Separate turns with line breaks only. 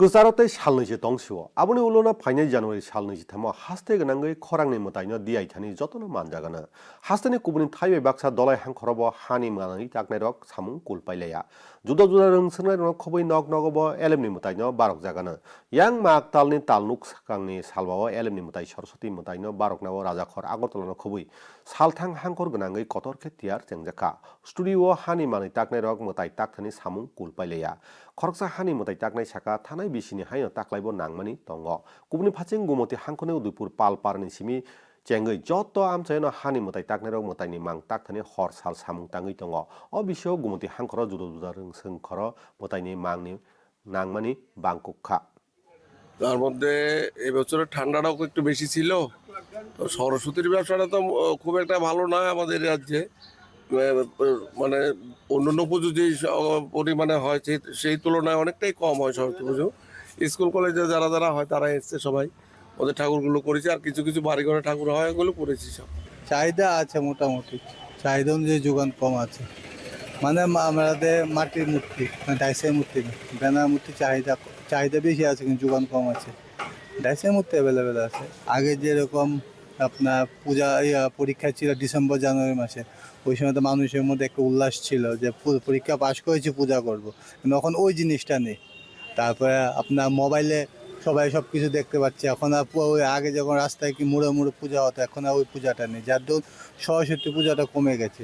Kusarote salniji tongsiwo aboni ulona phainai January salniji thamo haste gnangoi khorangni motaino diai thani jotono manjagana hasteni kubuni thaibe baksa dolai hangkhorobo hani manani taknairok samung kulpailaya juda juda rungsnai rok khoboi nok nogobo elemni motaino barok jagana yang mak talni talnuk sakangni salbao elemni motai Saraswati motaino baroknao rajakhor agortolano khoboi salthang hangkhor gnangoi kotorkhe tiar chengjaka studio hani manai taknairok motai takthani samung kulpailaya khoroksa hani motai taknai saka thanai bisini haino taklaibo nangmani tongo kubuni phaching gumoti hangkhone Udaipur palparni simi chengoi joto amchaino hani motai taknairok motaini mang takthani hor sal samung tangoi tongo o bisio gumoti hangkhoro juda juda rungsongkhoro motaini mangni nangmani bangkukha
তার মধ্যে এবছরের ঠান্ডাটাও একটু বেশি ছিল। তো সরস্বতীর ব্যবসাটা তো খুব একটা ভালো নয় আমাদের রাজ্যে। মানে অন্যান্য পুজো যে পরিমাণে হয় সেই তুলনায় অনেকটাই কম হয় সরস্বতী পুজো। স্কুল কলেজে যারা যারা হয় তারা এসছে সবাই, ওদের ঠাকুরগুলো করেছে, আর কিছু কিছু বাড়ি ঘরে ঠাকুর হয় ওগুলো করেছি সব।
চাহিদা আছে মোটামুটি, চাহিদা অনুযায়ী যোগান কম আছে। মানে আমাদের মাটির মূর্তি, মানে ডাইসের মূর্তি না, বেনার মূর্তি চাহিদা চাহিদা বেশি আছে কিন্তু যোগান কম আছে। ডাইসের মূর্তি অ্যাভেলেবেল আছে। আগে যেরকম আপনার পূজা পরীক্ষা ছিল ডিসেম্বর জানুয়ারি মাসে, ওই সময় তো মানুষের মধ্যে একটা উল্লাস ছিল যে পরীক্ষা পাশ করেছি পূজা করব, কিন্তু এখন ওই জিনিসটা নেই। তারপরে আপনার মোবাইলে সবাই সব কিছু দেখতে পাচ্ছে। এখন আর ওই আগে যখন রাস্তায় কি মুড়ে মুড়ে পূজা হতো, এখন আর ওই পূজাটা নেই, যার দরুন সরস্বতী পূজাটা কমে গেছে।